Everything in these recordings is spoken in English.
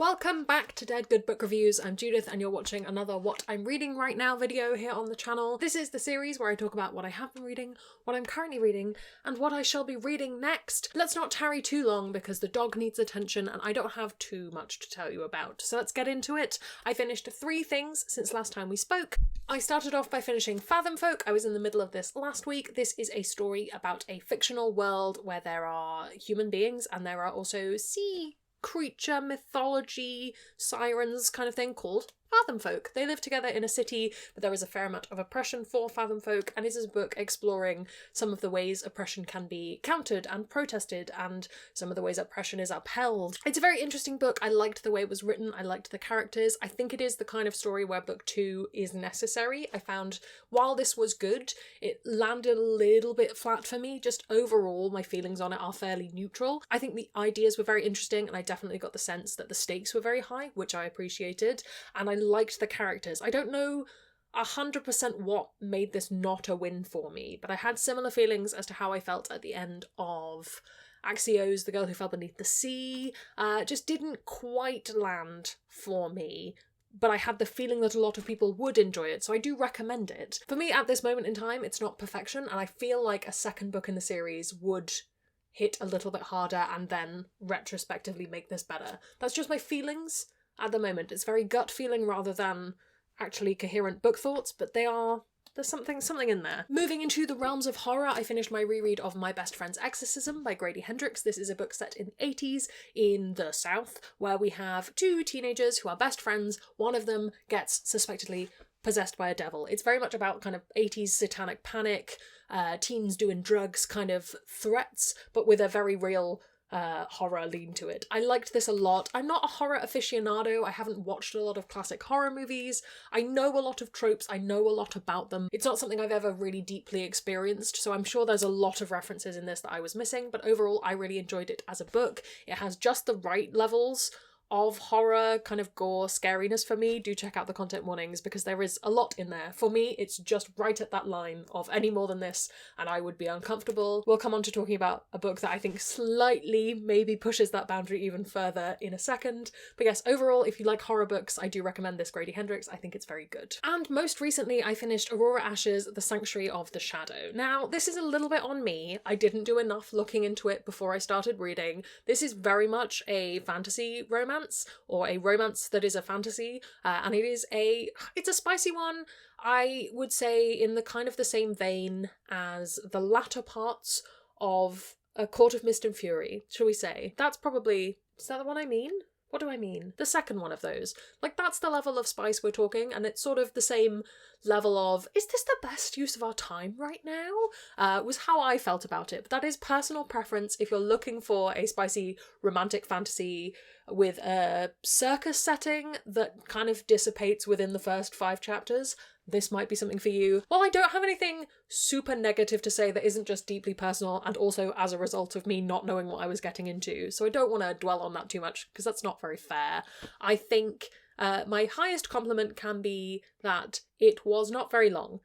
Welcome back to Dead Good Book Reviews. I'm Judith and you're watching another What I'm Reading Right Now video here on the channel. This is the series where I talk about what I have been reading, what I'm currently reading, and what I shall be reading next. Let's not tarry too long because the dog needs attention and I don't have too much to tell you about. So let's get into it. I finished 3 things since last time we spoke. I started off by finishing Fathomfolk. I was in the middle of this last week. This is a story about a fictional world where there are human beings and there are also sea creature mythology sirens kind of thing called Fathomfolk. They live together in a city, but there is a fair amount of oppression for Fathomfolk, and it is a book exploring some of the ways oppression can be countered and protested, and some of the ways oppression is upheld. It's a very interesting book. I liked the way it was written. I liked the characters. I think it is the kind of story where book 2 is necessary. I found while this was good, it landed a little bit flat for me. Just overall, my feelings on it are fairly neutral. I think the ideas were very interesting, and I definitely got the sense that the stakes were very high, which I appreciated, and I liked the characters. I don't know 100% what made this not a win for me, but I had similar feelings as to how I felt at the end of Axio's The Girl Who Fell Beneath the Sea. Just didn't quite land for me, but I had the feeling that a lot of people would enjoy it, so I do recommend it. For me, at this moment in time, it's not perfection, and I feel like a second book in the series would hit a little bit harder and then retrospectively make this better. That's just my feelings at the moment. It's very gut feeling rather than actually coherent book thoughts, but there's something in there. Moving into the realms of horror, I finished my reread of My Best Friend's Exorcism by Grady Hendrix. This is a book set in the 80s in the South, where we have 2 teenagers who are best friends. One of them gets suspectedly possessed by a devil. It's very much about kind of 80s satanic panic, teens doing drugs kind of threats, but with a very real horror lean to it. I liked this a lot. I'm not a horror aficionado. I haven't watched a lot of classic horror movies. I know a lot of tropes. I know a lot about them. It's not something I've ever really deeply experienced, so I'm sure there's a lot of references in this that I was missing, but overall I really enjoyed it as a book. It has just the right levels of horror, kind of gore, scariness for me. Do check out the content warnings because there is a lot in there. For me, it's just right at that line of any more than this and I would be uncomfortable. We'll come on to talking about a book that I think slightly maybe pushes that boundary even further in a second. But yes, overall, if you like horror books, I do recommend this Grady Hendrix. I think it's very good. And most recently, I finished Aurora Ashes, The Sanctuary of the Shadow. Now, this is a little bit on me. I didn't do enough looking into it before I started reading. This is very much a fantasy romance, or a romance that is a fantasy, and it's a spicy one. I would say in the kind of the same vein as the latter parts of A Court of Mist and Fury, shall we say. Is that the one I mean? What do I mean? The second one of those. Like, that's the level of spice we're talking, and it's sort of the same level of, is this the best use of our time right now? Was how I felt about it. But that is personal preference. If you're looking for a spicy romantic fantasy with a circus setting that kind of dissipates within the first 5 chapters, this might be something for you. Well, I don't have anything super negative to say that isn't just deeply personal and also as a result of me not knowing what I was getting into, so I don't want to dwell on that too much because that's not very fair. I think my highest compliment can be that it was not very long.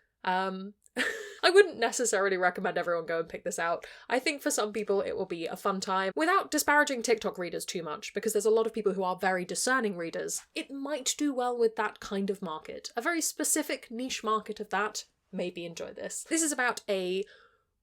I wouldn't necessarily recommend everyone go and pick this out. I think for some people it will be a fun time. Without disparaging TikTok readers too much, because there's a lot of people who are very discerning readers, it might do well with that kind of market. A very specific niche market of that. Maybe enjoy this. This is about a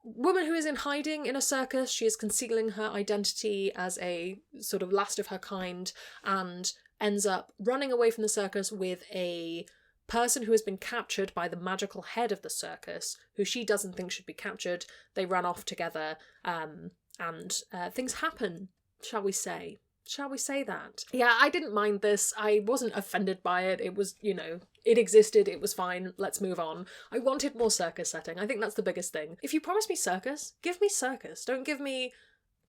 woman who is in hiding in a circus. She is concealing her identity as a sort of last of her kind and ends up running away from the circus with a person who has been captured by the magical head of the circus, who she doesn't think should be captured. They run off together, and things happen, shall we say. Shall we say that? Yeah, I didn't mind this. I wasn't offended by it. It was, it existed, it was fine, let's move on. I wanted more circus setting. I think that's the biggest thing. If you promise me circus, give me circus. Don't give me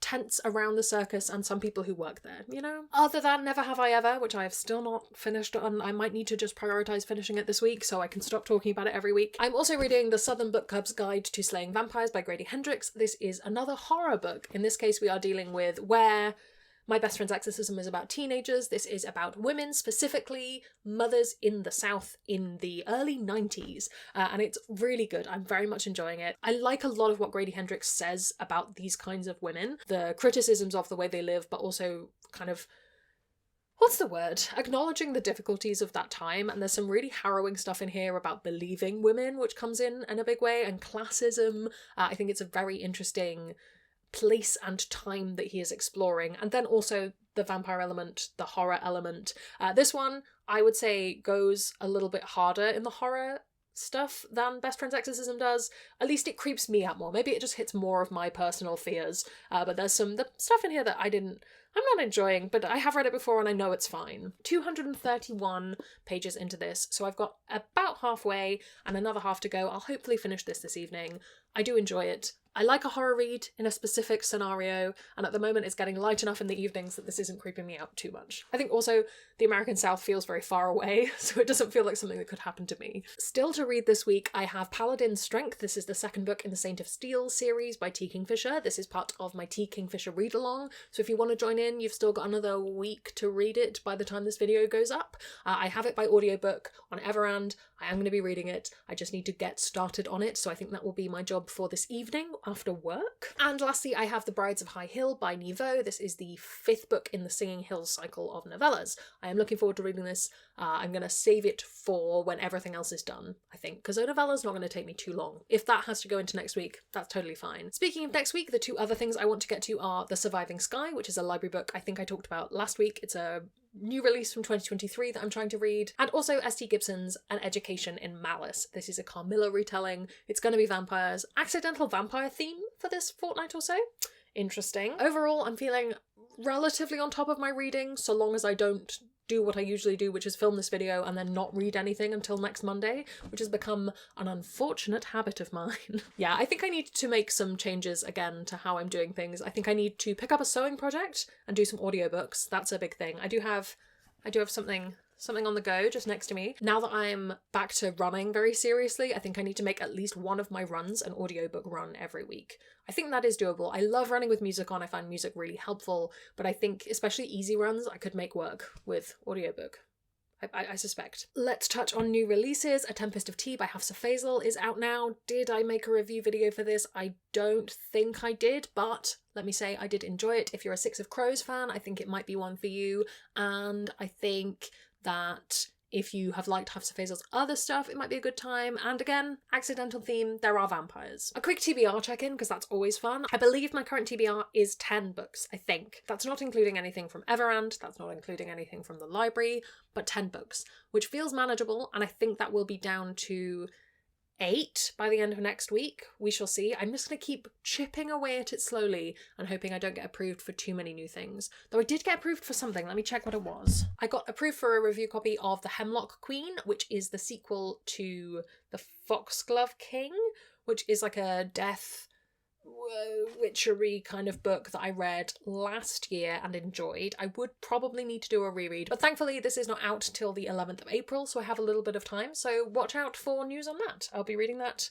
tents around the circus and some people who work there, Other than Never Have I Ever, which I have still not finished, and I might need to just prioritise finishing it this week so I can stop talking about it every week. I'm also reading The Southern Book Club's Guide to Slaying Vampires by Grady Hendrix. This is another horror book. In this case, we are dealing with where My Best Friend's Exorcism is about teenagers. This is about women, specifically mothers in the South in the early 90s, and it's really good. I'm very much enjoying it. I like a lot of what Grady Hendrix says about these kinds of women, the criticisms of the way they live, but also kind of what's the word? Acknowledging the difficulties of that time, and there's some really harrowing stuff in here about believing women, which comes in a big way, and classism. I think it's a very interesting place and time that he is exploring, and then also the vampire element, the horror element. This one, I would say, goes a little bit harder in the horror stuff than Best Friend's Exorcism does. At least it creeps me out more. Maybe it just hits more of my personal fears, but there's the stuff in here that I'm not enjoying, but I have read it before and I know it's fine. 231 pages into this, so I've got about halfway and another half to go. I'll hopefully finish this evening. I do enjoy it. I like a horror read in a specific scenario, and at the moment it's getting light enough in the evenings that this isn't creeping me out too much. I think also the American South feels very far away, so it doesn't feel like something that could happen to me. Still to read this week, I have Paladin Strength. This is the second book in the Saint of Steel series by T. Kingfisher. This is part of my T. Kingfisher read-along, so if you want to join in, you've still got another week to read it by the time this video goes up. I have it by audiobook on Everand. I am going to be reading it. I just need to get started on it, so I think that will be my job for this evening after work. And lastly, I have The Brides of High Hill by Niveau. This is the 5th book in the Singing Hills cycle of novellas. I am looking forward to reading this. I'm going to save it for when everything else is done, I think, because a novella's not going to take me too long. If that has to go into next week, that's totally fine. Speaking of next week, the two other things I want to get to are The Surviving Sky, which is a library book I think I talked about last week. It's a new release from 2023 that I'm trying to read, and also S.T. Gibson's An Education in Malice. This is a Carmilla retelling. It's going to be vampires. Accidental vampire theme for this fortnight or so. Interesting. Overall, I'm feeling relatively on top of my reading, so long as I don't do what I usually do, which is film this video and then not read anything until next Monday, which has become an unfortunate habit of mine. Yeah, I think I need to make some changes again to how I'm doing things. I think I need to pick up a sewing project and do some audiobooks. That's a big thing. I do have something on the go just next to me. Now that I'm back to running very seriously, I think I need to make at least one of my runs an audiobook run every week. I think that is doable. I love running with music on. I find music really helpful, but I think especially easy runs I could make work with audiobook. I suspect. Let's touch on new releases. A Tempest of Tea by Hafsa Faisal is out now. Did I make a review video for this? I don't think I did, but let me say I did enjoy it. If you're a Six of Crows fan, I think it might be one for you, and I think that if you have liked Hafsa Faisal's other stuff, it might be a good time. And again, accidental theme, there are vampires. A quick TBR check-in, because that's always fun. I believe my current TBR is 10 books, I think. That's not including anything from Everand, that's not including anything from the library, but 10 books, which feels manageable, and I think that will be down to 8 by the end of next week. We shall see. I'm just going to keep chipping away at it slowly and hoping I don't get approved for too many new things. Though I did get approved for something. Let me check what it was. I got approved for a review copy of The Hemlock Queen, which is the sequel to The Foxglove King, which is like a death witchery kind of book that I read last year and enjoyed. I would probably need to do a reread, but thankfully this is not out till the 11th of April, so I have a little bit of time, so watch out for news on that. I'll be reading that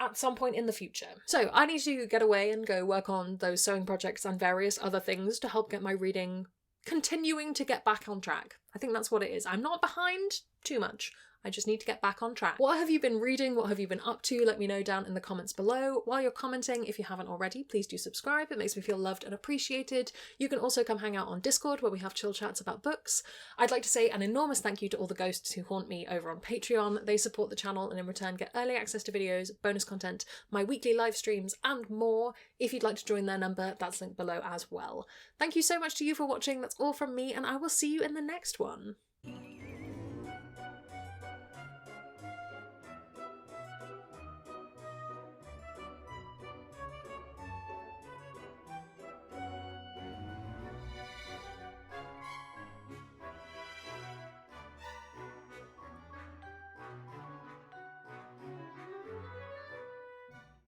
at some point in the future. So I need to get away and go work on those sewing projects and various other things to help get my reading continuing to get back on track. I think that's what it is. I'm not behind too much. I just need to get back on track. What have you been reading? What have you been up to? Let me know down in the comments below. While you're commenting, if you haven't already, please do subscribe. It makes me feel loved and appreciated. You can also come hang out on Discord where we have chill chats about books. I'd like to say an enormous thank you to all the ghosts who haunt me over on Patreon. They support the channel and in return get early access to videos, bonus content, my weekly live streams and more. If you'd like to join their number, that's linked below as well. Thank you so much to you for watching. That's all from me and I will see you in the next one.